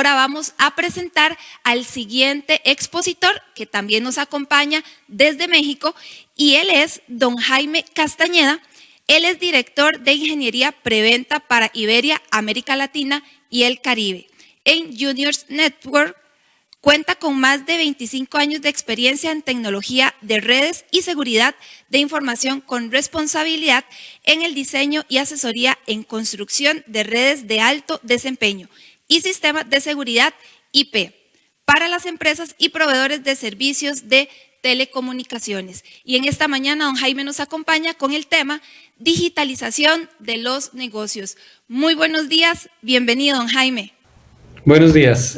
ahora vamos a presentar al siguiente expositor que también nos acompaña desde México y él es don Jaime Castañeda. Él es director de Ingeniería Preventa para Iberia, América Latina y el Caribe en Juniors Network. Cuenta con más de 25 años de experiencia en tecnología de redes y seguridad de información con responsabilidad en el diseño y asesoría en construcción de redes de alto desempeño y sistemas de seguridad IP para las empresas y proveedores de servicios de telecomunicaciones. Y en esta mañana don Jaime nos acompaña con el tema digitalización de los negocios. Muy buenos días, bienvenido don Jaime. Buenos días.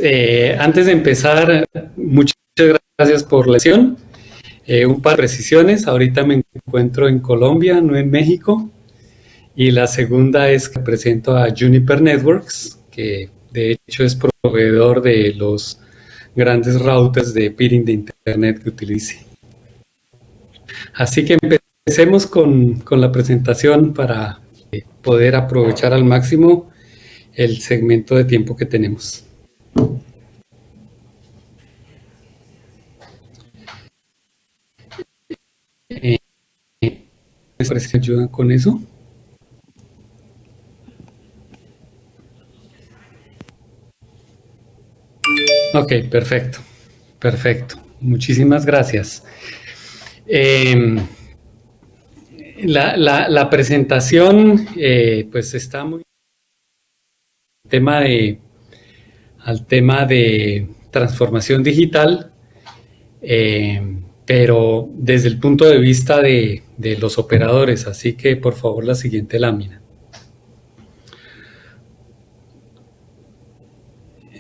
Antes de empezar, muchas gracias por la sesión. Un par de precisiones. Ahorita me encuentro en Colombia, no en México. Y la segunda es que presento a Juniper Networks, que de hecho es proveedor de los grandes routers de peering de Internet que utilice. Así que empecemos con la presentación para poder aprovechar al máximo el segmento de tiempo que tenemos. ¿Les parece que ayudan con eso? Ok, perfecto. Perfecto. Muchísimas gracias. La presentación pues está muy al tema de transformación digital, pero desde el punto de vista de los operadores. Así que por favor la siguiente lámina.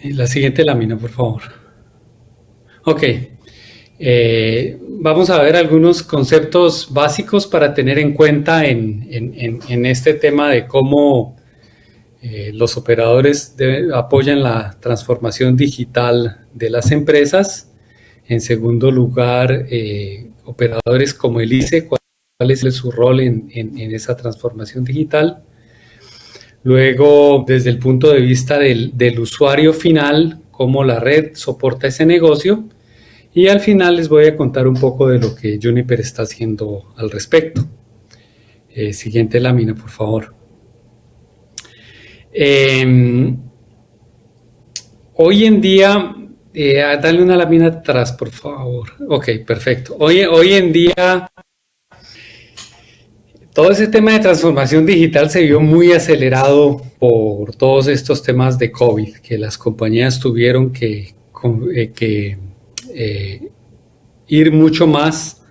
La siguiente lámina, por favor. Ok. Vamos a ver algunos conceptos básicos para tener en cuenta en este tema de cómo los operadores apoyan la transformación digital de las empresas. En segundo lugar, operadores como el ICE, cuál es su rol en esa transformación digital. Luego, desde el punto de vista del usuario final, cómo la red soporta ese negocio. Y al final les voy a contar un poco de lo que Juniper está haciendo al respecto. Siguiente lámina, por favor. Hoy en día, dale una lámina atrás, por favor. Ok, perfecto. Hoy en día, todo ese tema de transformación digital se vio muy acelerado por todos estos temas de COVID, que las compañías tuvieron que ir mucho más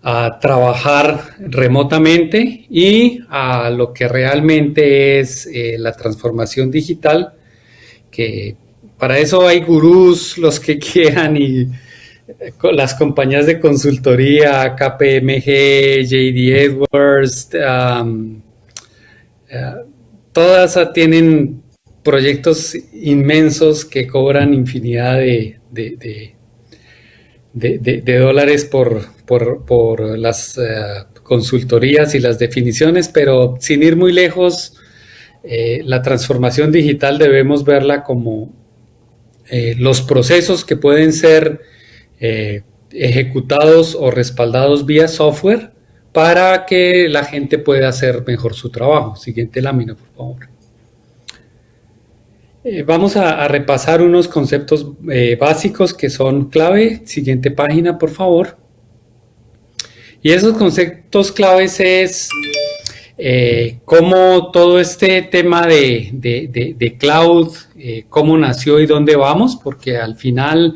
a trabajar remotamente y a lo que realmente es la transformación digital, que para eso hay gurús, los que quieran, y las compañías de consultoría, KPMG, JD Edwards, todas tienen proyectos inmensos que cobran infinidad de dólares por las consultorías y las definiciones, pero sin ir muy lejos, la transformación digital debemos verla como los procesos que pueden ser ejecutados o respaldados vía software para que la gente pueda hacer mejor su trabajo. Siguiente lámina, por favor. Vamos a repasar unos conceptos básicos que son clave. Siguiente página, por favor. Y esos conceptos claves es cómo todo este tema de cloud, cómo nació y dónde vamos, porque al final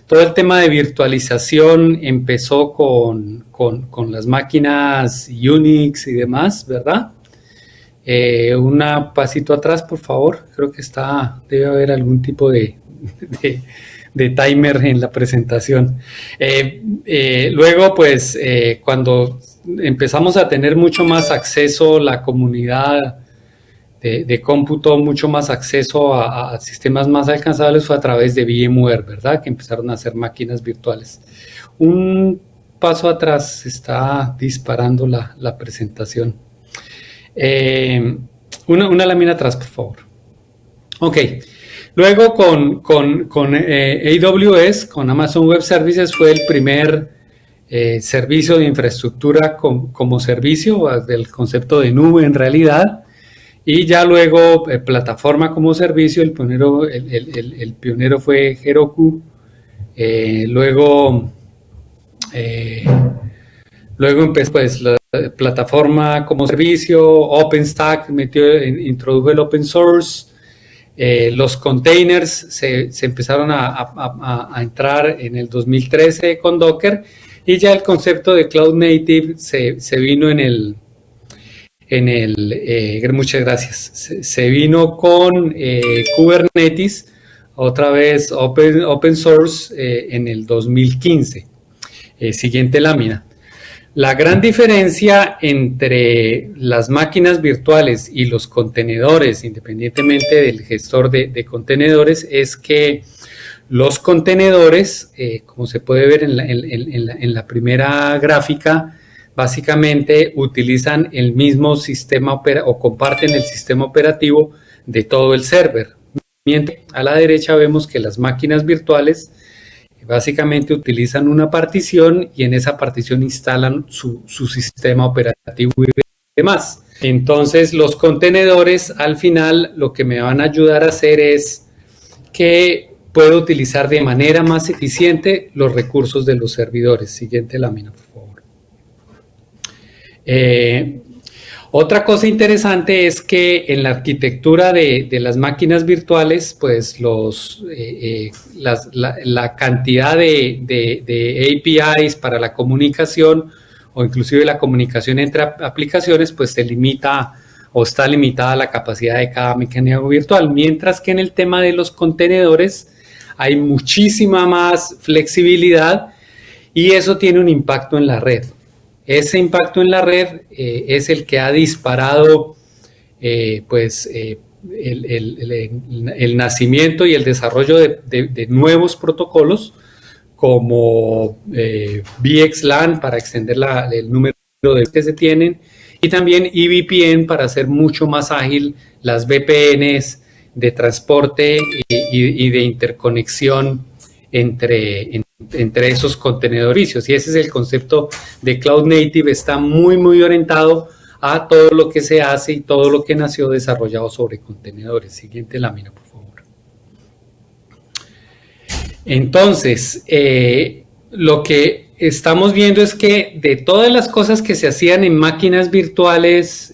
todo el tema de virtualización empezó con las máquinas Unix y demás, ¿verdad? Un pasito atrás, por favor. Creo que debe haber algún tipo de timer en la presentación. Luego, pues, cuando empezamos a tener mucho más acceso, la comunidad de cómputo, mucho más acceso a sistemas más alcanzables, fue a través de VMware, ¿verdad? Que empezaron a hacer máquinas virtuales. Un paso atrás, está disparando la presentación. Una lámina atrás, por favor. Ok, Luego con AWS, con Amazon Web Services, fue el primer servicio de infraestructura como servicio, del concepto de nube en realidad. Y ya luego plataforma como servicio, el pionero fue Heroku. Luego empezó pues la plataforma como servicio, OpenStack introdujo el open source. Los containers se empezaron a entrar en el 2013 con Docker, y ya el concepto de Cloud Native se vino muchas gracias, se vino con Kubernetes, otra vez open source, en el 2015. Siguiente lámina. La gran diferencia entre las máquinas virtuales y los contenedores, independientemente del gestor de contenedores, es que los contenedores, como se puede ver en la primera gráfica, básicamente utilizan el mismo sistema o comparten el sistema operativo de todo el server. Mientras a la derecha vemos que las máquinas virtuales básicamente utilizan una partición, y en esa partición instalan su sistema operativo y demás. Entonces los contenedores al final lo que me van a ayudar a hacer es que puedo utilizar de manera más eficiente los recursos de los servidores. Siguiente lámina, por favor. Otra cosa interesante es que en la arquitectura de las máquinas virtuales, pues la cantidad de APIs para la comunicación, o inclusive la comunicación entre aplicaciones, pues se limita o está limitada a la capacidad de cada máquina virtual, mientras que en el tema de los contenedores hay muchísima más flexibilidad, y eso tiene un impacto en la red. Ese impacto en la red es el que ha disparado el nacimiento y el desarrollo de nuevos protocolos como VXLAN para extender el número de que se tienen, y también EVPN para hacer mucho más ágil las VPNs de transporte y de interconexión entre esos contenedores. Y ese es el concepto de Cloud Native. Está muy orientado a todo lo que se hace y todo lo que nació desarrollado sobre contenedores. Siguiente lámina, por favor. Entonces, lo que estamos viendo es que de todas las cosas que se hacían en máquinas virtuales,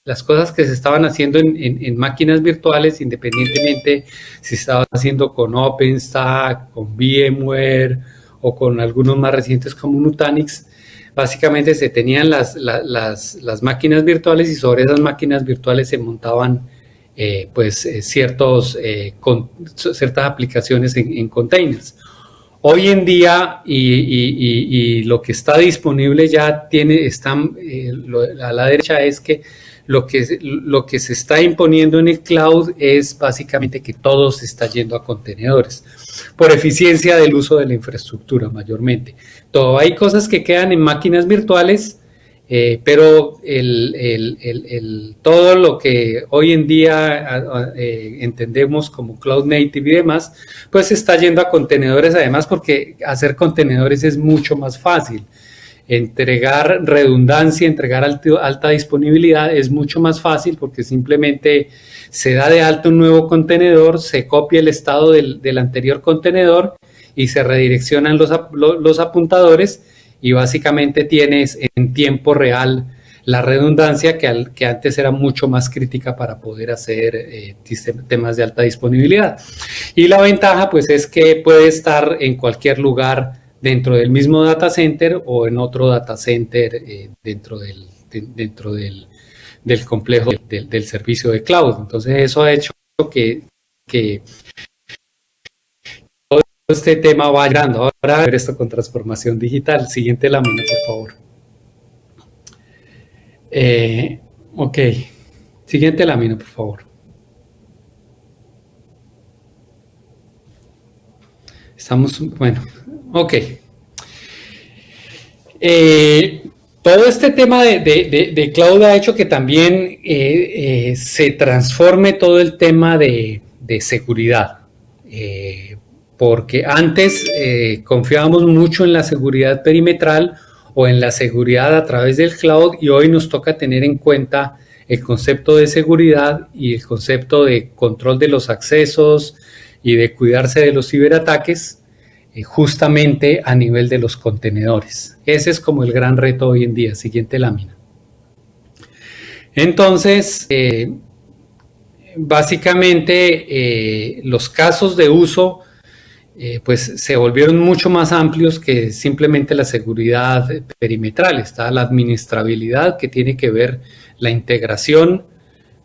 las cosas que se estaban haciendo en máquinas virtuales, independientemente si se estaban haciendo con OpenStack, con VMware o con algunos más recientes como Nutanix, básicamente se tenían las máquinas virtuales, y sobre esas máquinas virtuales se montaban ciertas aplicaciones en containers. Hoy en día, y lo que está disponible ya a la derecha, es que lo que se está imponiendo en el cloud es básicamente que todo se está yendo a contenedores, por eficiencia del uso de la infraestructura mayormente. Hay cosas que quedan en máquinas virtuales, pero todo lo que hoy en día entendemos como Cloud Native y demás, pues se está yendo a contenedores, además porque hacer contenedores es mucho más fácil. Entregar redundancia, entregar alta disponibilidad es mucho más fácil, porque simplemente se da de alta un nuevo contenedor, se copia el estado del anterior contenedor y se redireccionan los apuntadores, y básicamente tienes en tiempo real la redundancia que antes era mucho más crítica para poder hacer temas de alta disponibilidad. Y la ventaja pues es que puede estar en cualquier lugar dentro del mismo data center o en otro data center dentro del complejo del servicio de cloud. Entonces eso ha hecho que todo este tema vaya girando. Ahora ver esto con transformación digital. Siguiente lámina, por favor. Ok. Siguiente lámina, por favor. Bueno, ok. Todo este tema de cloud ha hecho que también se transforme todo el tema de de seguridad. Porque antes confiábamos mucho en la seguridad perimetral o en la seguridad a través del cloud, y hoy nos toca tener en cuenta el concepto de seguridad y el concepto de control de los accesos y de cuidarse de los ciberataques, justamente a nivel de los contenedores. Ese es como el gran reto hoy en día. Siguiente lámina. Entonces, básicamente los casos de uso pues se volvieron mucho más amplios que simplemente la seguridad perimetral. Está la administrabilidad, que tiene que ver la integración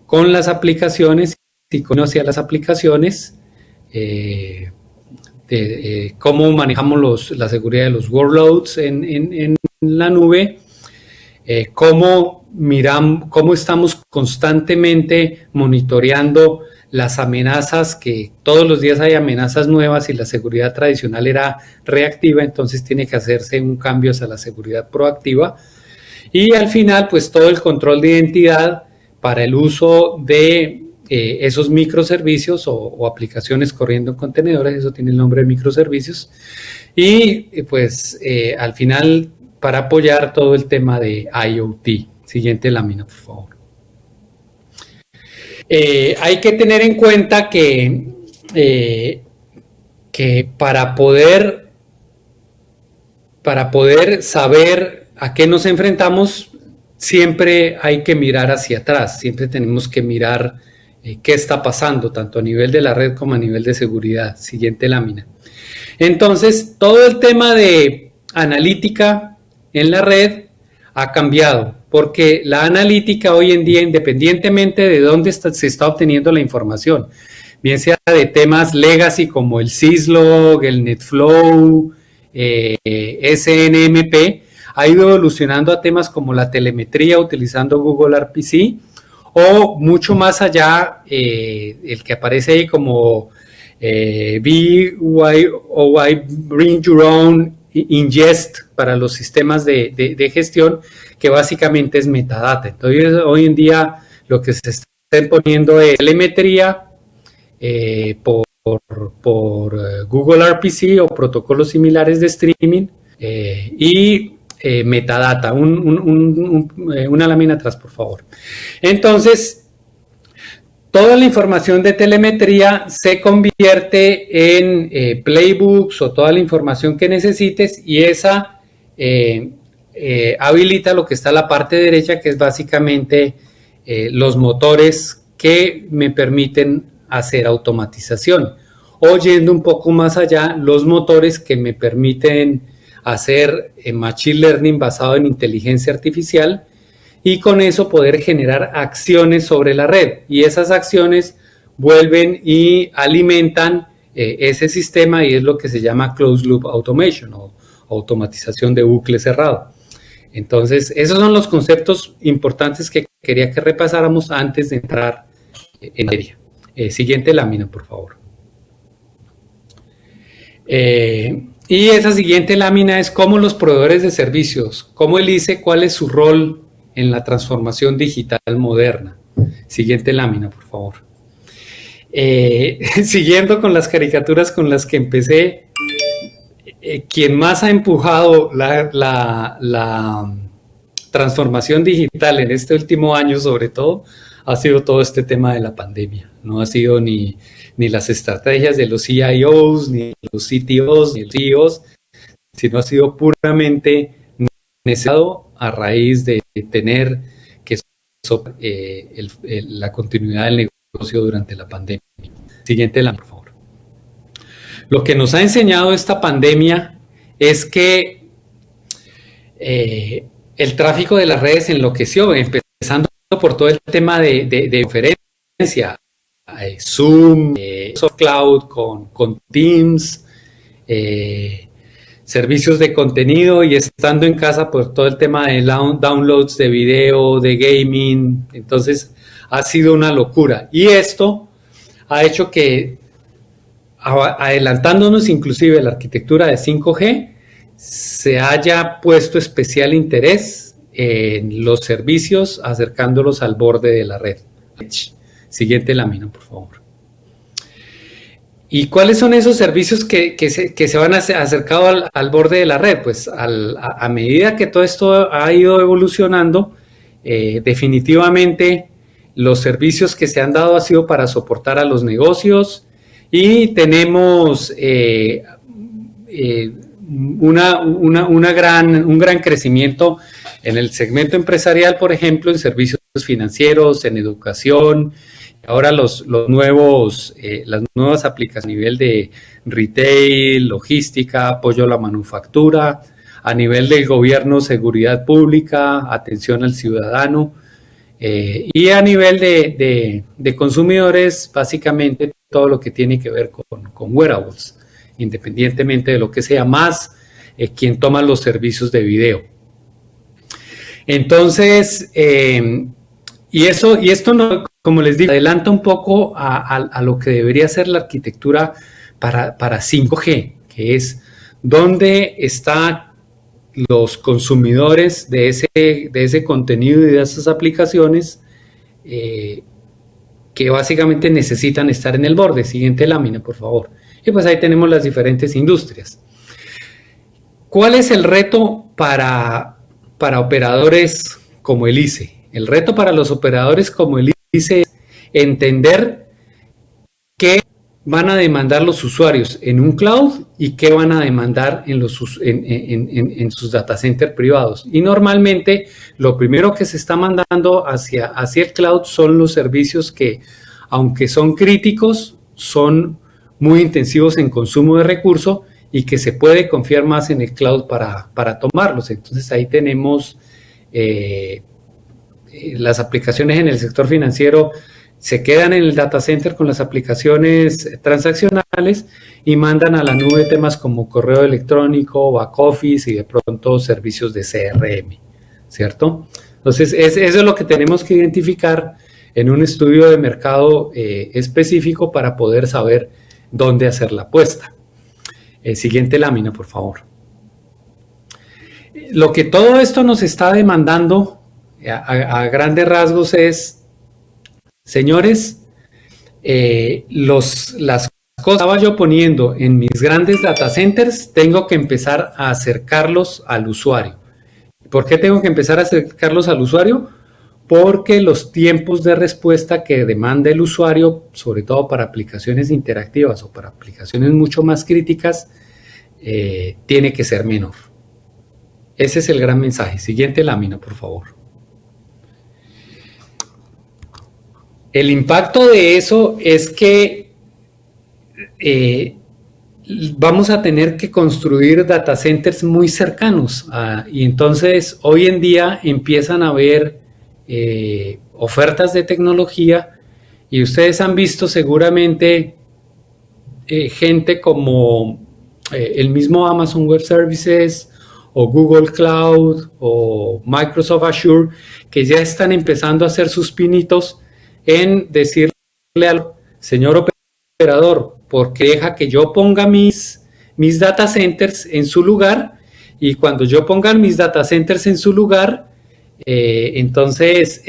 con las aplicaciones y hacia las aplicaciones, cómo manejamos la seguridad de los workloads en la nube, cómo estamos constantemente monitoreando las amenazas, que todos los días hay amenazas nuevas y la seguridad tradicional era reactiva, entonces tiene que hacerse un cambio hacia la seguridad proactiva. Y al final, pues todo el control de identidad para el uso de esos microservicios o aplicaciones corriendo en contenedores, eso tiene el nombre de microservicios. Y pues al final, para apoyar todo el tema de IoT. Siguiente lámina, por favor. Hay que tener en cuenta que para poder saber a qué nos enfrentamos, siempre hay que mirar hacia atrás, siempre tenemos que mirar qué está pasando, tanto a nivel de la red como a nivel de seguridad. Siguiente lámina. Entonces, todo el tema de analítica en la red ha cambiado, porque la analítica hoy en día, independientemente de dónde se está obteniendo la información, bien sea de temas legacy como el Syslog, el NetFlow, SNMP, ha ido evolucionando a temas como la telemetría utilizando Google RPC, o mucho más allá, el que aparece ahí como BYOY, Bring Your Own Ingest, para los sistemas de gestión, que básicamente es metadata. Entonces, hoy en día lo que se está poniendo es telemetría por Google RPC o protocolos similares de streaming, y metadata. Una lámina atrás, por favor. Entonces, toda la información de telemetría se convierte en playbooks o toda la información que necesites, y esa habilita lo que está a la parte derecha, que es básicamente los motores que me permiten hacer automatización, o yendo un poco más allá, los motores que me permiten hacer machine learning basado en inteligencia artificial, y con eso poder generar acciones sobre la red, y esas acciones vuelven y alimentan ese sistema, y es lo que se llama closed loop automation o automatización de bucle cerrado. Entonces, esos son los conceptos importantes que quería que repasáramos antes de entrar en materia. Siguiente lámina, por favor. Y esa siguiente lámina es cómo los proveedores de servicios, cómo el ICE, cuál es su rol en la transformación digital moderna. Siguiente lámina, por favor. Siguiendo con las caricaturas con las que empecé, quien más ha empujado la transformación digital en este último año, sobre todo, ha sido todo este tema de la pandemia. No ha sido ni las estrategias de los CIOs, ni los CTOs, ni los CEOs, sino ha sido puramente necesario a raíz de tener que la continuidad del negocio durante la pandemia. Siguiente lámina, por favor. Lo que nos ha enseñado esta pandemia es que el tráfico de las redes enloqueció, empezando por todo el tema de conferencia, Zoom, Cloud con Teams, servicios de contenido, y estando en casa por todo el tema de downloads de video, de gaming. Entonces ha sido una locura, y esto ha hecho que, adelantándonos inclusive la arquitectura de 5G, se haya puesto especial interés en los servicios, acercándolos al borde de la red. Siguiente lámina, por favor. ¿Y cuáles son esos servicios que se van acercado al borde de la red? Pues a medida que todo esto ha ido evolucionando, definitivamente los servicios que se han dado ha sido para soportar a los negocios y tenemos un gran crecimiento en el segmento empresarial, por ejemplo, en servicios financieros, en educación. Ahora las nuevas aplicaciones a nivel de retail, logística, apoyo a la manufactura, a nivel del gobierno, seguridad pública, atención al ciudadano, y a nivel de consumidores, básicamente todo lo que tiene que ver con wearables, independientemente de lo que sea, más quien toma los servicios de video. Entonces, y esto no, como les digo, adelanta un poco a lo que debería ser la arquitectura para 5G, que es dónde están los consumidores de ese contenido y de esas aplicaciones que básicamente necesitan estar en el borde. Siguiente lámina, por favor. Y pues ahí tenemos las diferentes industrias. ¿Cuál es el reto para operadores como el ICE? El reto para los operadores como el ICE es entender qué van a demandar los usuarios en un cloud y qué van a demandar en sus data centers privados. Y normalmente lo primero que se está mandando hacia el cloud son los servicios que, aunque son críticos, son muy intensivos en consumo de recursos y que se puede confiar más en el cloud para tomarlos. Entonces ahí tenemos las aplicaciones en el sector financiero. Se quedan en el data center con las aplicaciones transaccionales y mandan a la nube temas como correo electrónico, back office y de pronto servicios de CRM, ¿cierto? Entonces, eso es lo que tenemos que identificar en un estudio de mercado específico para poder saber dónde hacer la apuesta. Siguiente lámina, por favor. Lo que todo esto nos está demandando a grandes rasgos es, señores, las cosas que estaba yo poniendo en mis grandes data centers, tengo que empezar a acercarlos al usuario. ¿Por qué tengo que empezar a acercarlos al usuario? Porque los tiempos de respuesta que demanda el usuario, sobre todo para aplicaciones interactivas o para aplicaciones mucho más críticas, tiene que ser menor. Ese es el gran mensaje. Siguiente lámina, por favor. El impacto de eso es que vamos a tener que construir data centers muy cercanos y entonces hoy en día empiezan a haber ofertas de tecnología y ustedes han visto seguramente gente como el mismo Amazon Web Services o Google Cloud o Microsoft Azure que ya están empezando a hacer sus pinitos en decirle al señor operador, porque deja que yo ponga mis data centers en su lugar y cuando yo ponga mis data centers en su lugar, entonces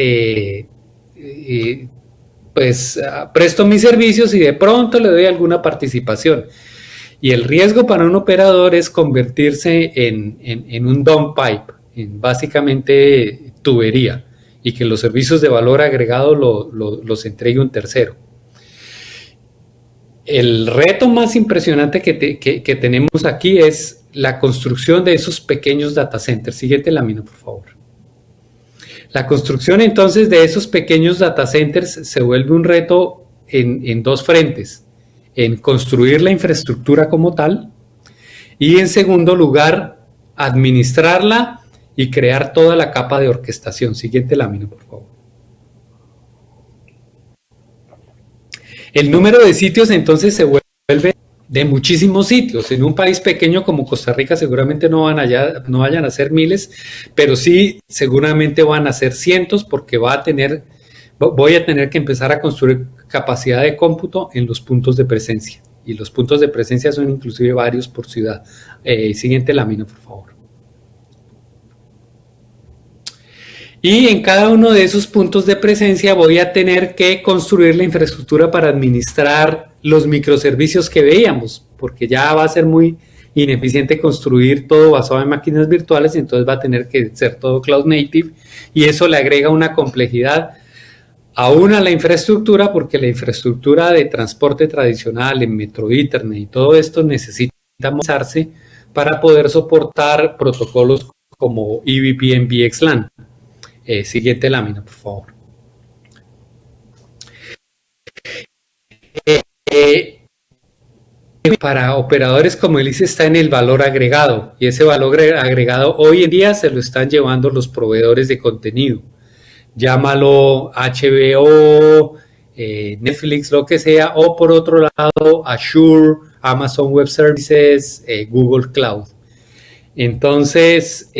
pues presto mis servicios y de pronto le doy alguna participación. Y el riesgo para un operador es convertirse en un downpipe, en básicamente tubería, y que los servicios de valor agregado los entregue un tercero. El reto más impresionante que tenemos aquí es la construcción de esos pequeños data centers. Siguiente lámina, por favor. La construcción entonces de esos pequeños data centers se vuelve un reto en dos frentes. En construir la infraestructura como tal y en segundo lugar, administrarla y crear toda la capa de orquestación. Siguiente lámina, por favor. El número de sitios entonces se vuelve de muchísimos sitios. En un país pequeño como Costa Rica seguramente no vayan a ser miles, pero sí seguramente van a ser cientos porque voy a tener que empezar a construir capacidad de cómputo en los puntos de presencia. Y los puntos de presencia son inclusive varios por ciudad. Siguiente lámina, por favor. Y en cada uno de esos puntos de presencia voy a tener que construir la infraestructura para administrar los microservicios que veíamos, porque ya va a ser muy ineficiente construir todo basado en máquinas virtuales, entonces va a tener que ser todo cloud native, y eso le agrega una complejidad aún a la infraestructura, porque la infraestructura de transporte tradicional en Metro Ethernet y todo esto necesita modernizarse para poder soportar protocolos como EVPN VXLAN. Siguiente lámina, por favor. Para operadores como el ICE está en el valor agregado, y ese valor agregado hoy en día se lo están llevando los proveedores de contenido. Llámalo HBO, Netflix, lo que sea, o por otro lado Azure, Amazon Web Services, Google Cloud. Entonces,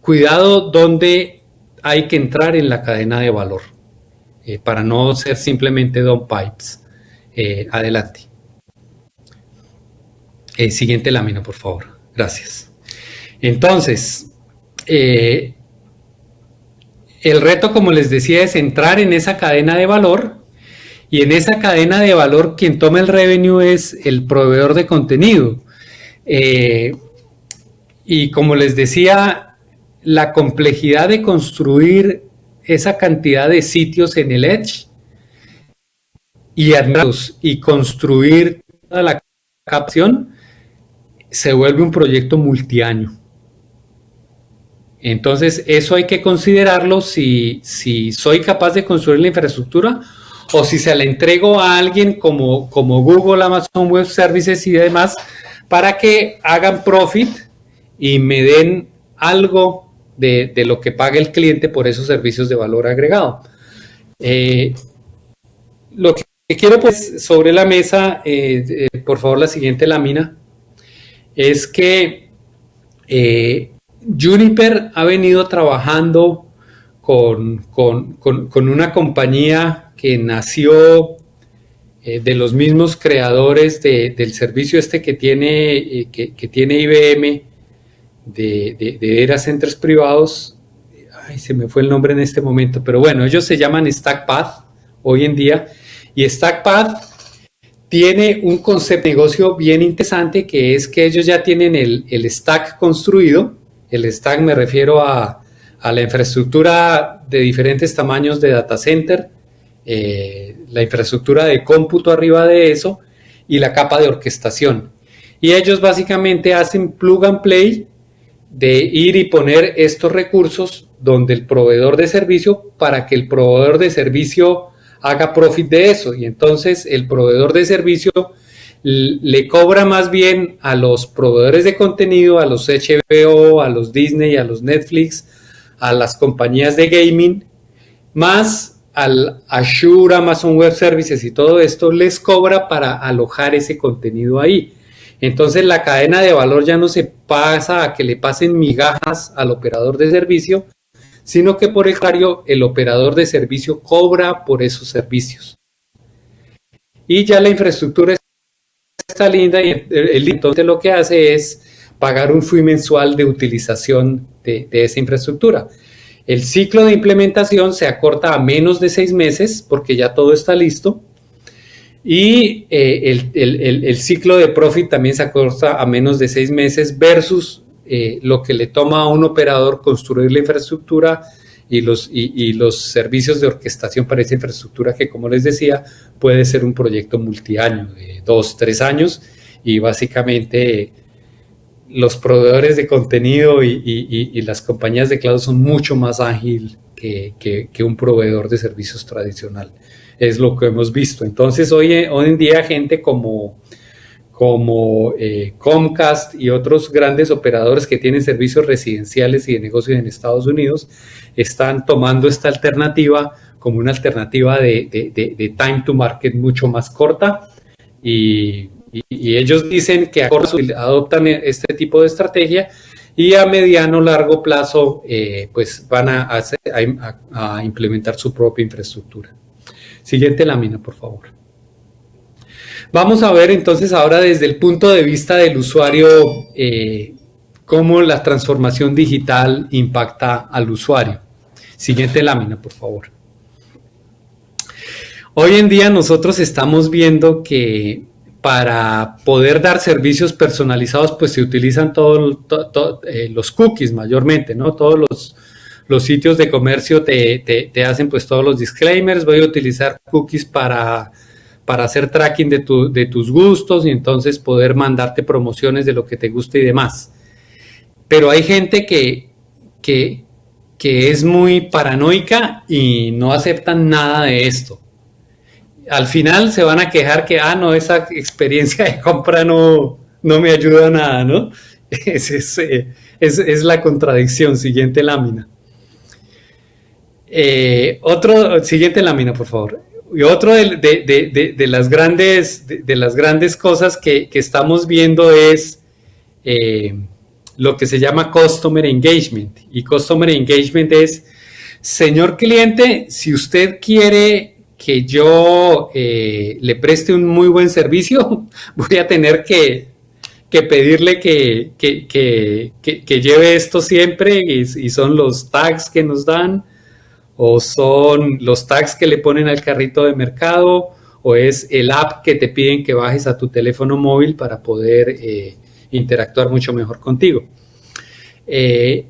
cuidado donde hay que entrar en la cadena de valor, para no ser simplemente dump pipes. Adelante. Siguiente lámina, por favor. Gracias. Entonces, el reto, como les decía, es entrar en esa cadena de valor, y en esa cadena de valor quien toma el revenue es el proveedor de contenido. Y como les decía, la complejidad de construir esa cantidad de sitios en el Edge y construir toda la captación se vuelve un proyecto multiaño. Entonces, eso hay que considerarlo si soy capaz de construir la infraestructura, o si se la entrego a alguien como Google, Amazon Web Services y demás, para que hagan profit y me den algo de lo que paga el cliente por esos servicios de valor agregado. Lo que quiero pues sobre la mesa, por favor la siguiente lámina, es que Juniper ha venido trabajando con una compañía que nació de los mismos creadores del servicio que tiene IBM, de data centers privados. Ay, se me fue el nombre en este momento, pero bueno, ellos se llaman StackPath hoy en día, y StackPath tiene un concepto de negocio bien interesante, que es que ellos ya tienen el stack construido. El stack me refiero a la infraestructura de diferentes tamaños de data center, la infraestructura de cómputo arriba de eso y la capa de orquestación. Y ellos básicamente hacen plug and play de ir y poner estos recursos donde el proveedor de servicio, para que el proveedor de servicio haga profit de eso, y entonces el proveedor de servicio le cobra más bien a los proveedores de contenido, a los HBO, a los Disney, a los Netflix, a las compañías de gaming, más al Azure, Amazon Web Services y todo esto, les cobra para alojar ese contenido ahí. Entonces la cadena de valor ya no se pasa a que le pasen migajas al operador de servicio, sino que por el contrario, el operador de servicio cobra por esos servicios. Y ya la infraestructura está linda, y entonces lo que hace es pagar un fee mensual de utilización de esa infraestructura. El ciclo de implementación se acorta a menos de 6 meses, porque ya todo está listo. Y el ciclo de profit también se acorta a menos de 6 meses versus lo que le toma a un operador construir la infraestructura y los servicios de orquestación para esa infraestructura, que, como les decía, puede ser un proyecto multiaño de 2-3 años, y básicamente los proveedores de contenido y las compañías de cloud son mucho más ágiles que un proveedor de servicios tradicional. Es lo que hemos visto. Entonces, hoy en día, gente como Comcast y otros grandes operadores que tienen servicios residenciales y de negocios en Estados Unidos están tomando esta alternativa como una alternativa de time to market mucho más corta, y ellos dicen que adoptan este tipo de estrategia, y a mediano largo plazo pues van a implementar su propia infraestructura. Siguiente lámina, por favor. Vamos a ver entonces ahora desde el punto de vista del usuario cómo la transformación digital impacta al usuario. Siguiente lámina, por favor. Hoy en día nosotros estamos viendo que para poder dar servicios personalizados, pues se utilizan los cookies mayormente, ¿no? Todos los sitios de comercio te hacen pues todos los disclaimers. Voy a utilizar cookies para hacer tracking de tus gustos y entonces poder mandarte promociones de lo que te guste y demás. Pero hay gente que es muy paranoica y no aceptan nada de esto. Al final se van a quejar que, no, esa experiencia de compra no me ayuda a nada, ¿no? Es la contradicción. Siguiente lámina. Siguiente lámina, por favor. Y otro de las grandes cosas que estamos viendo es lo que se llama Customer Engagement. Y Customer Engagement es, señor cliente, si usted quiere que yo le preste un muy buen servicio, voy a tener que pedirle que lleve esto siempre, y son los tags que nos dan, o son los tags que le ponen al carrito de mercado, o es el app que te piden que bajes a tu teléfono móvil para poder interactuar mucho mejor contigo.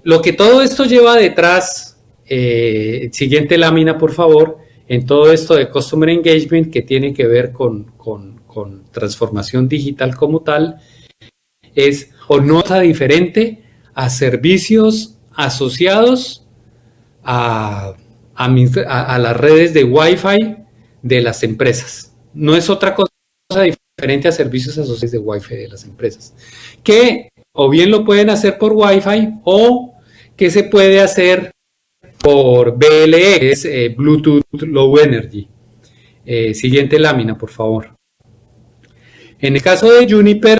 Lo que todo esto lleva detrás, siguiente lámina, por favor, en todo esto de Customer Engagement, que tiene que ver con transformación digital como tal, es o nota diferente a servicios asociados a las redes de Wi-Fi de las empresas. No es otra cosa diferente a servicios asociados de Wi-Fi de las empresas, que o bien lo pueden hacer por Wi-Fi o que se puede hacer por BLE, que es Bluetooth Low Energy. Siguiente lámina, por favor. En el caso de Juniper,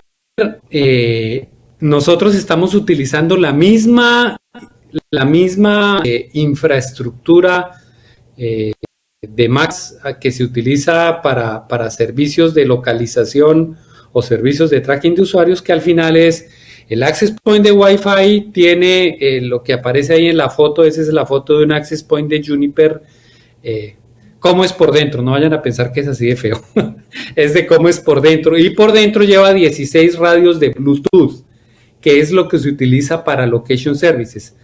nosotros estamos utilizando la misma infraestructura de MAX que se utiliza para servicios de localización o servicios de tracking de usuarios, que al final es el access point de Wi-Fi. Tiene lo que aparece ahí en la foto. Esa es la foto de un access point de Juniper. Cómo es por dentro, no vayan a pensar que es así de feo. Es de cómo es por dentro, y por dentro lleva 16 radios de Bluetooth, que es lo que se utiliza para location services.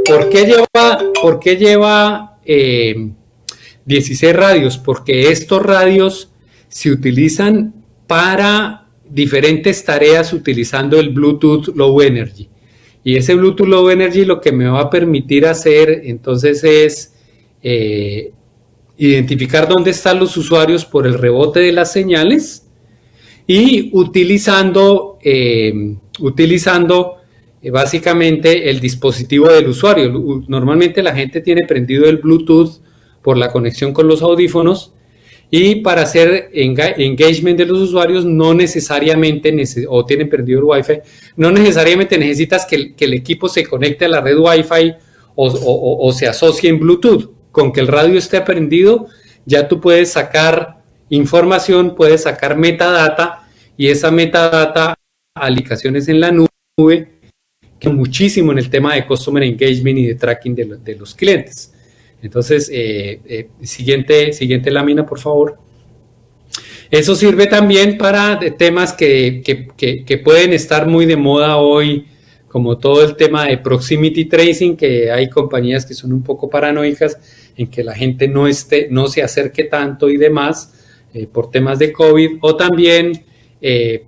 ¿Por qué lleva 16 radios? Porque estos radios se utilizan para diferentes tareas utilizando el Bluetooth Low Energy. Y ese Bluetooth Low Energy lo que me va a permitir hacer entonces es identificar dónde están los usuarios por el rebote de las señales, y utilizando básicamente el dispositivo del usuario. Normalmente la gente tiene prendido el Bluetooth por la conexión con los audífonos, y para hacer engagement de los usuarios no necesariamente, o tienen prendido el Wi-Fi, no necesariamente necesitas que el equipo se conecte a la red Wi-Fi o se asocie en Bluetooth. Con que el radio esté prendido, ya tú puedes sacar información, puedes sacar metadata, y esa metadata, aplicaciones en la nube, que muchísimo en el tema de Customer Engagement y de tracking de los clientes. Entonces, siguiente lámina, por favor. Eso sirve también para temas que pueden estar muy de moda hoy, como todo el tema de proximity tracing, que hay compañías que son un poco paranoicas en que la gente no se acerque tanto y demás, por temas de COVID, o también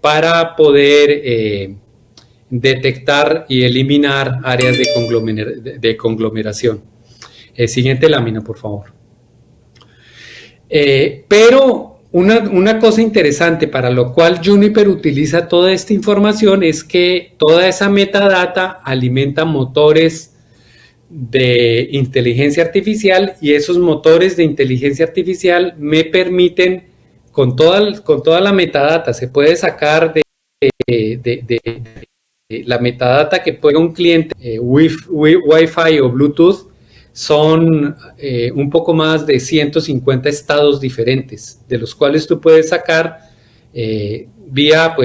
para poder detectar y eliminar áreas de conglomeración. Siguiente lámina, por favor. Pero una cosa interesante para lo cual Juniper utiliza toda esta información es que toda esa metadata alimenta motores de inteligencia artificial, y esos motores de inteligencia artificial me permiten, con toda la metadata, se puede sacar de la metadata que pueda un cliente, Wi-Fi o Bluetooth, son un poco más de 150 estados diferentes, de los cuales tú puedes sacar vía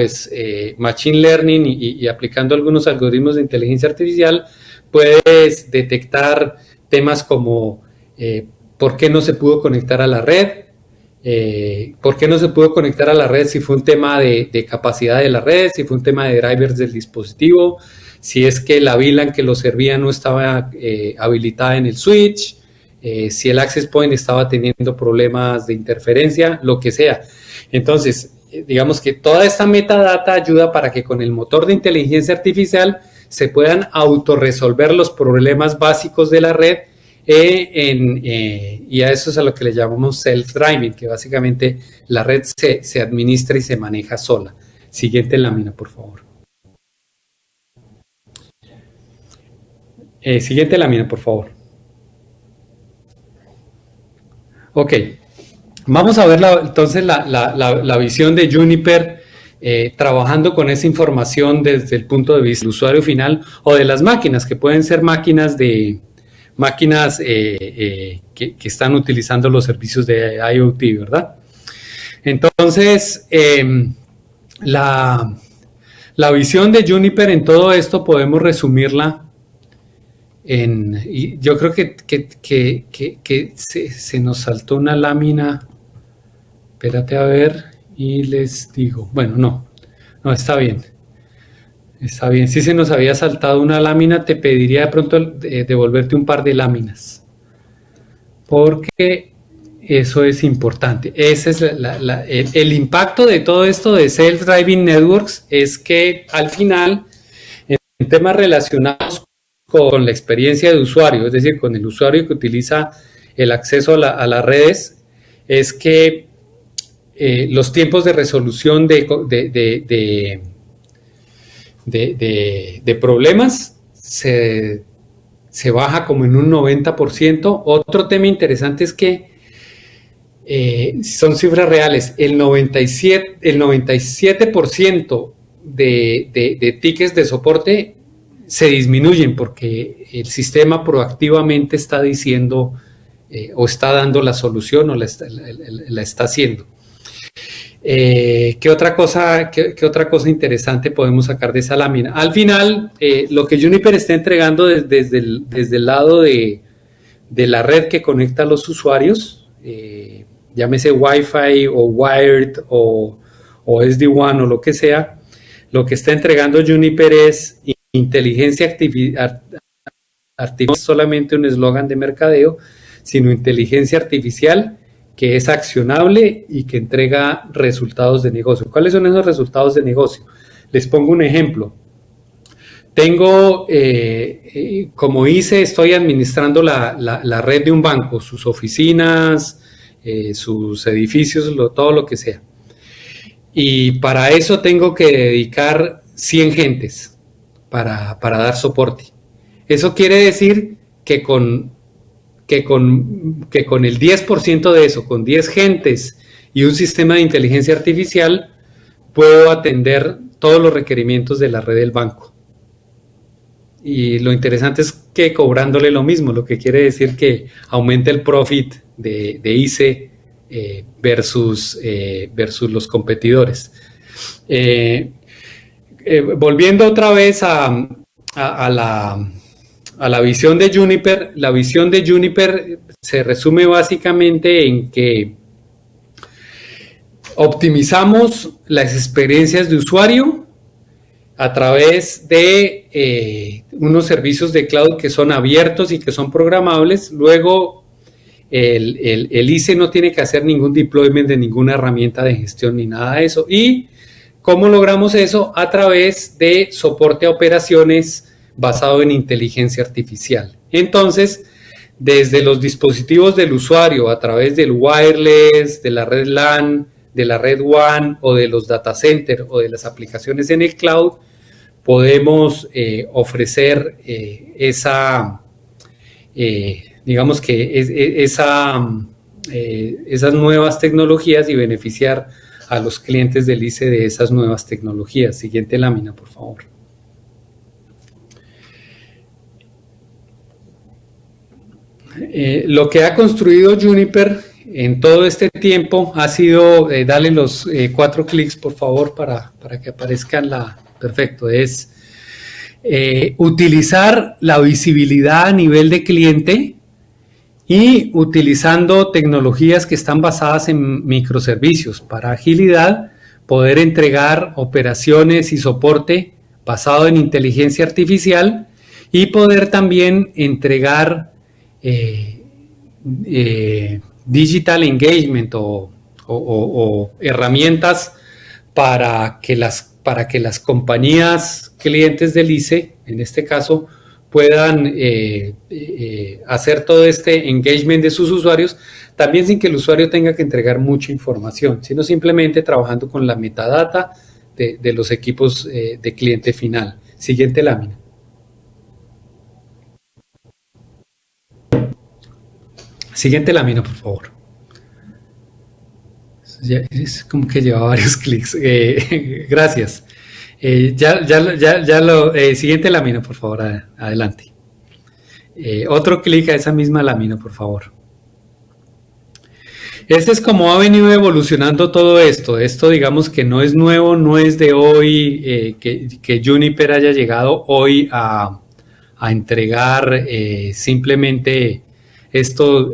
Machine Learning y aplicando algunos algoritmos de inteligencia artificial, puedes detectar temas como ¿Por qué no se pudo conectar a la red? ¿Por qué no se pudo conectar a la red? Si fue un tema de capacidad de la red, si fue un tema de drivers del dispositivo, si es que la VLAN que lo servía no estaba habilitada en el switch, si el access point estaba teniendo problemas de interferencia, lo que sea. Entonces, digamos que toda esta metadata ayuda para que con el motor de inteligencia artificial se puedan autorresolver los problemas básicos de la red y a eso es a lo que le llamamos self-driving, que básicamente la red se administra y se maneja sola. Siguiente lámina, por favor. Siguiente lámina, por favor. Ok. Vamos a ver entonces la visión de Juniper trabajando con esa información desde el punto de vista del usuario final o de las máquinas, que pueden ser máquinas que están utilizando los servicios de IoT, ¿verdad? Entonces, la visión de Juniper en todo esto podemos resumirla y yo creo que se nos saltó una lámina. Espérate a ver y les digo. Bueno, no, está bien. Está bien. Si se nos había saltado una lámina, te pediría de pronto devolverte un par de láminas. Porque eso es importante. Ese es el impacto de todo esto de Self-Driving Networks es que al final, en temas relacionados con la experiencia de usuario, es decir, con el usuario que utiliza el acceso a las redes, es que los tiempos de resolución de problemas se baja como en un 90%. Otro tema interesante es que son cifras reales. El 97% de tickets de soporte se disminuyen porque el sistema proactivamente está diciendo o está dando la solución o la está haciendo. ¿Qué otra cosa interesante podemos sacar de esa lámina? Al final, lo que Juniper está entregando desde el lado de la red que conecta a los usuarios, llámese Wi-Fi o Wired o SD-WAN o lo que sea, lo que está entregando Juniper es inteligencia artificial, no es solamente un eslogan de mercadeo, sino inteligencia artificial que es accionable y que entrega resultados de negocio. ¿Cuáles son esos resultados de negocio? Les pongo un ejemplo. Tengo, como estoy administrando la red de un banco, sus oficinas, sus edificios, todo lo que sea. Y para eso tengo que dedicar 100 gentes para dar soporte. Eso quiere decir que con el 10% de eso, con 10 gentes y un sistema de inteligencia artificial, puedo atender todos los requerimientos de la red del banco. Y lo interesante es que cobrándole lo mismo, lo que quiere decir que aumenta el profit de ICE versus los competidores. Volviendo otra vez a la visión de Juniper, la visión de Juniper se resume básicamente en que optimizamos las experiencias de usuario a través de unos servicios de cloud que son abiertos y que son programables. Luego, el ICE no tiene que hacer ningún deployment de ninguna herramienta de gestión ni nada de eso. ¿Y cómo logramos eso? A través de soporte a operaciones basado en inteligencia artificial. Entonces, desde los dispositivos del usuario, a través del wireless, de la red LAN, de la red WAN o de los data centers o de las aplicaciones en el cloud, podemos ofrecer esas nuevas tecnologías y beneficiar a los clientes del ICE de esas nuevas tecnologías. Siguiente lámina, por favor. Lo que ha construido Juniper en todo este tiempo ha sido, dale los 4 clics por favor para que aparezcan perfecto, es utilizar la visibilidad a nivel de cliente y utilizando tecnologías que están basadas en microservicios para agilidad, poder entregar operaciones y soporte basado en inteligencia artificial y poder también entregar digital engagement o herramientas para que las compañías clientes del ICE, en este caso, puedan hacer todo este engagement de sus usuarios, también sin que el usuario tenga que entregar mucha información, sino simplemente trabajando con la metadata de los equipos de cliente final. Siguiente lámina. Siguiente lámina, por favor. Es como que lleva varios clics. Gracias. Siguiente lámina, por favor, adelante. Otro clic a esa misma lámina, por favor. Este es como ha venido evolucionando todo esto. Esto, digamos que no es nuevo, no es de hoy, que Juniper haya llegado hoy a entregar simplemente esto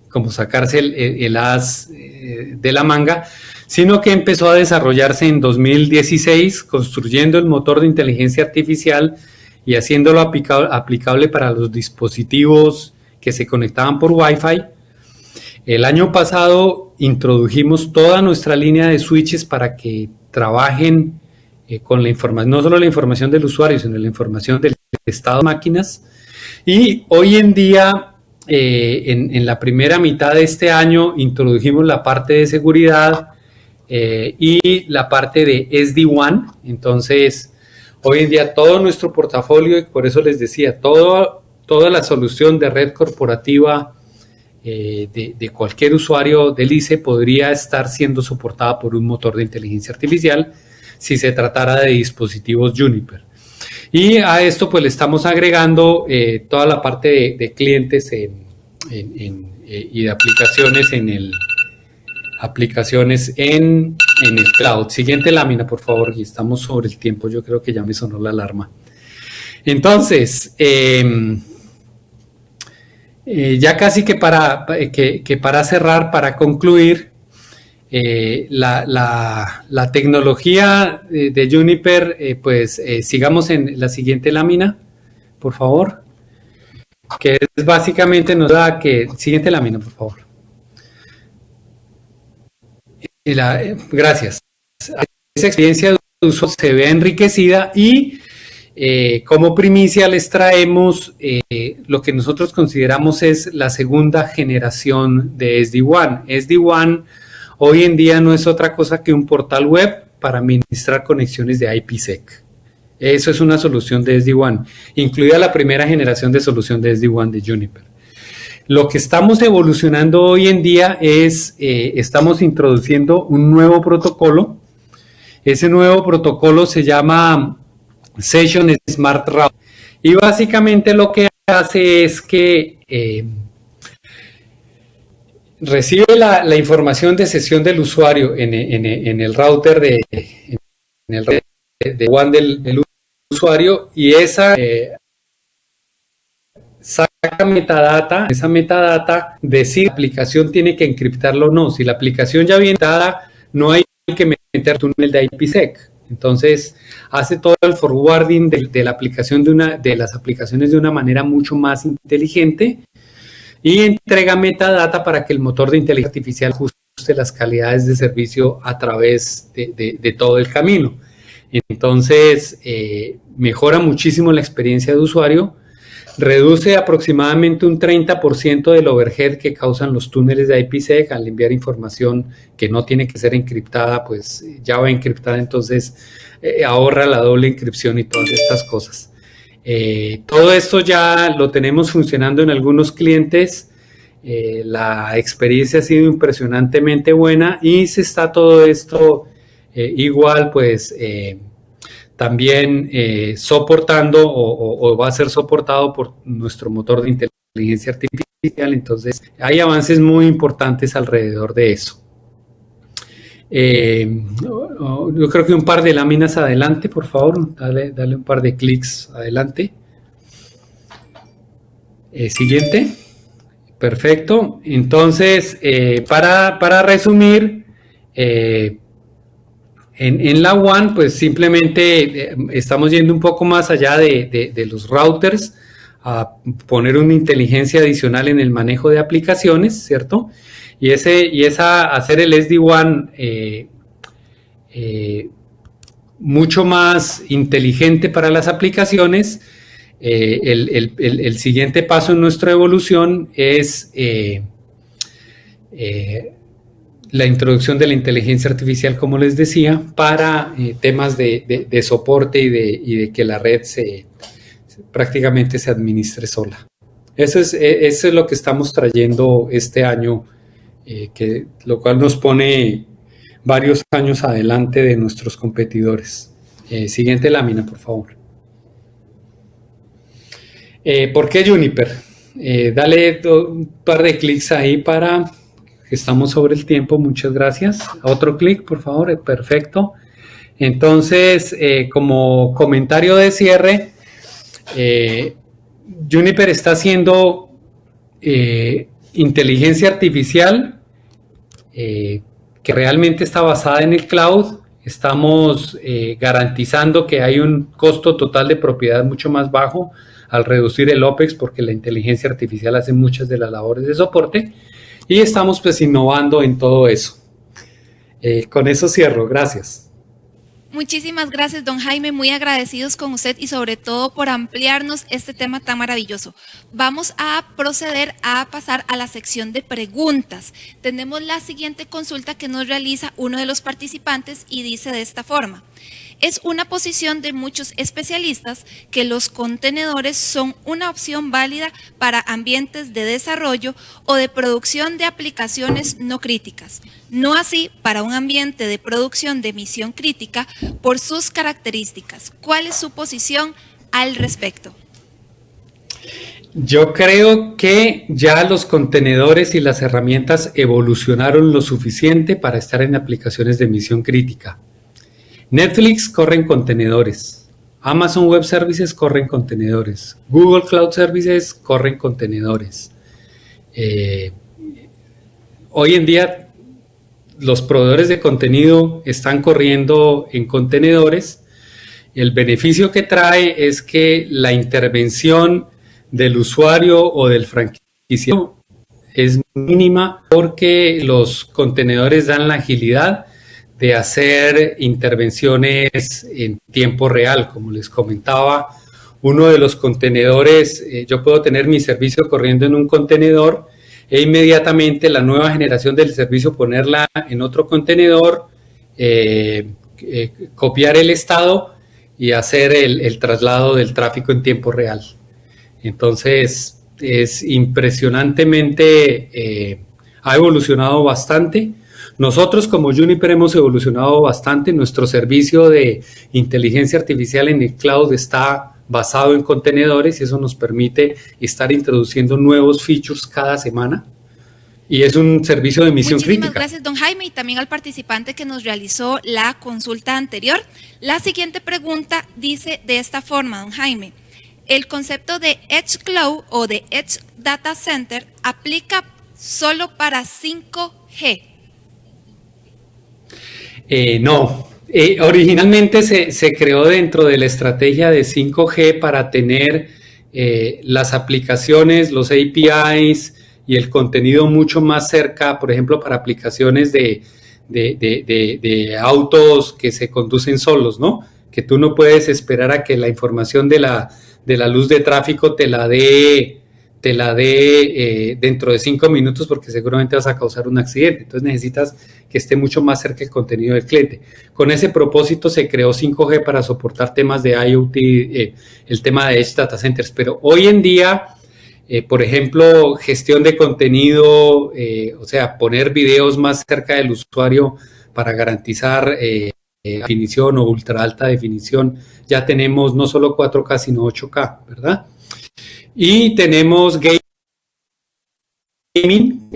como sacarse el as de la manga, sino que empezó a desarrollarse en 2016, construyendo el motor de inteligencia artificial y haciéndolo aplicable para los dispositivos que se conectaban por Wi-Fi. El año pasado introdujimos toda nuestra línea de switches para que trabajen con la información, no solo la información del usuario, sino la información del estado de máquinas. Y hoy en día, en la primera mitad de este año, introdujimos la parte de seguridad y la parte de SD-WAN. Entonces, hoy en día todo nuestro portafolio, y por eso les decía, toda la solución de red corporativa de cualquier usuario del ICE podría estar siendo soportada por un motor de inteligencia artificial si se tratara de dispositivos Juniper. Y a esto pues le estamos agregando toda la parte de clientes y de aplicaciones en el cloud. Siguiente lámina, por favor, y estamos sobre el tiempo, yo creo que ya me sonó la alarma. Entonces, ya casi que para cerrar, para concluir, la tecnología de Juniper, sigamos en la siguiente lámina, por favor, que es básicamente nos da que, siguiente lámina, por favor. Gracias. Esa experiencia de uso se ve enriquecida y como primicia les traemos lo que nosotros consideramos es la segunda generación de SD-WAN. SD-WAN hoy en día no es otra cosa que un portal web para administrar conexiones de IPsec. Eso es una solución de SD-WAN, incluida la primera generación de solución de SD-WAN de Juniper. Lo que estamos evolucionando hoy en día es, estamos introduciendo un nuevo protocolo. Ese nuevo protocolo se llama Session Smart Route. Y básicamente lo que hace es que recibe la información de sesión del usuario en el router de WAN del usuario, y esa saca metadata. Esa metadata decide si la aplicación tiene que encriptarlo o no. Si la aplicación ya viene encriptada, no hay que meter túnel de IPsec. Entonces hace todo el forwarding de la aplicación de las aplicaciones de una manera mucho más inteligente y entrega metadata para que el motor de inteligencia artificial ajuste las calidades de servicio a través de todo el camino. Entonces mejora muchísimo la experiencia de usuario, reduce aproximadamente un 30% del overhead que causan los túneles de IPsec al enviar información que no tiene que ser encriptada, pues ya va encriptada, entonces ahorra la doble encripción y todas estas cosas. Todo esto ya lo tenemos funcionando en algunos clientes. La experiencia ha sido impresionantemente buena y se está todo esto igual pues también soportando o va a ser soportado por nuestro motor de inteligencia artificial. Entonces hay avances muy importantes alrededor de eso. Yo creo que un par de láminas adelante, por favor, dale un par de clics adelante. Siguiente, Perfecto. Entonces, para resumir, en la WAN, pues simplemente estamos yendo un poco más allá de los routers, a poner una inteligencia adicional en el manejo de aplicaciones, ¿cierto? Y hacer el SD-WAN mucho más inteligente para las aplicaciones. El siguiente paso en nuestra evolución es la introducción de la inteligencia artificial, como les decía, para temas de soporte y de que la red prácticamente se administre sola. Eso es lo que estamos trayendo este año, lo cual nos pone varios años adelante de nuestros competidores. Siguiente lámina, por favor. ¿Por qué Juniper? Dale un par de clics ahí para que estamos sobre el tiempo. Muchas gracias. Otro clic, por favor. Perfecto. Entonces, como comentario de cierre, Juniper está haciendo inteligencia artificial que realmente está basada en el cloud. Estamos garantizando que hay un costo total de propiedad mucho más bajo al reducir el OPEX, porque la inteligencia artificial hace muchas de las labores de soporte, y estamos pues innovando en todo eso. Con eso cierro. Gracias. Muchísimas gracias, don Jaime, muy agradecidos con usted y sobre todo por ampliarnos este tema tan maravilloso. Vamos a proceder a pasar a la sección de preguntas. Tenemos la siguiente consulta que nos realiza uno de los participantes y dice de esta forma: es una posición de muchos especialistas que los contenedores son una opción válida para ambientes de desarrollo o de producción de aplicaciones no críticas, no así para un ambiente de producción de misión crítica por sus características. ¿Cuál es su posición al respecto? Yo creo que ya los contenedores y las herramientas evolucionaron lo suficiente para estar en aplicaciones de misión crítica. Netflix corre en contenedores, Amazon Web Services corre en contenedores, Google Cloud Services corre en contenedores. Hoy en día los proveedores de contenido están corriendo en contenedores. El beneficio que trae es que la intervención del usuario o del franquiciado es mínima, porque los contenedores dan la agilidad de hacer intervenciones en tiempo real. Como les comentaba, uno de los contenedores, yo puedo tener mi servicio corriendo en un contenedor e inmediatamente la nueva generación del servicio ponerla en otro contenedor, copiar el estado y hacer el traslado del tráfico en tiempo real. Entonces, es impresionantemente, ha evolucionado bastante. Nosotros como Juniper hemos evolucionado bastante. Nuestro servicio de inteligencia artificial en el cloud está basado en contenedores y eso nos permite estar introduciendo nuevos features cada semana. Y es un servicio de misión crítica. Muchísimas gracias, don Jaime, y también al participante que nos realizó la consulta anterior. La siguiente pregunta dice de esta forma, don Jaime: ¿el concepto de Edge Cloud o de Edge Data Center aplica solo para 5G? No, originalmente se creó dentro de la estrategia de 5G para tener las aplicaciones, los APIs y el contenido mucho más cerca, por ejemplo, para aplicaciones de autos que se conducen solos, ¿no? Que tú no puedes esperar a que la información de la luz de tráfico te la dé dentro de 5 minutos, porque seguramente vas a causar un accidente. Entonces necesitas que esté mucho más cerca el contenido del cliente. Con ese propósito se creó 5G para soportar temas de IoT, el tema de Edge Data Centers. Pero hoy en día, por ejemplo, gestión de contenido, o sea, poner videos más cerca del usuario para garantizar definición o ultra alta definición. Ya tenemos no solo 4K, sino 8K, ¿verdad? Y tenemos gaming,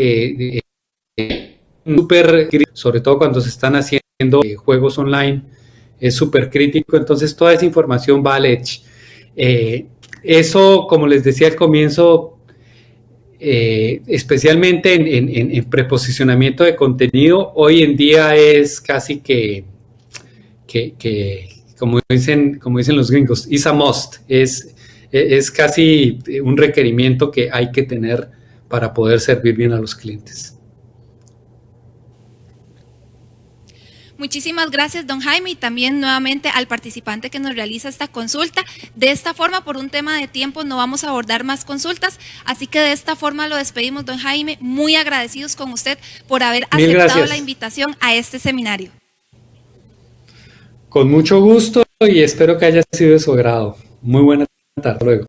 súper, sobre todo cuando se están haciendo juegos online, es súper crítico. Entonces toda esa información va al Edge. Eso, como les decía al comienzo, especialmente en preposicionamiento de contenido, hoy en día es casi que como dicen los gringos, is a must, es casi un requerimiento que hay que tener para poder servir bien a los clientes. Muchísimas gracias, don Jaime, y también nuevamente al participante que nos realiza esta consulta. De esta forma, por un tema de tiempo, no vamos a abordar más consultas, así que de esta forma lo despedimos, don Jaime, muy agradecidos con usted por haber aceptado la invitación a este seminario. Con mucho gusto y espero que haya sido de su agrado. Muy buena tarde. Hasta luego.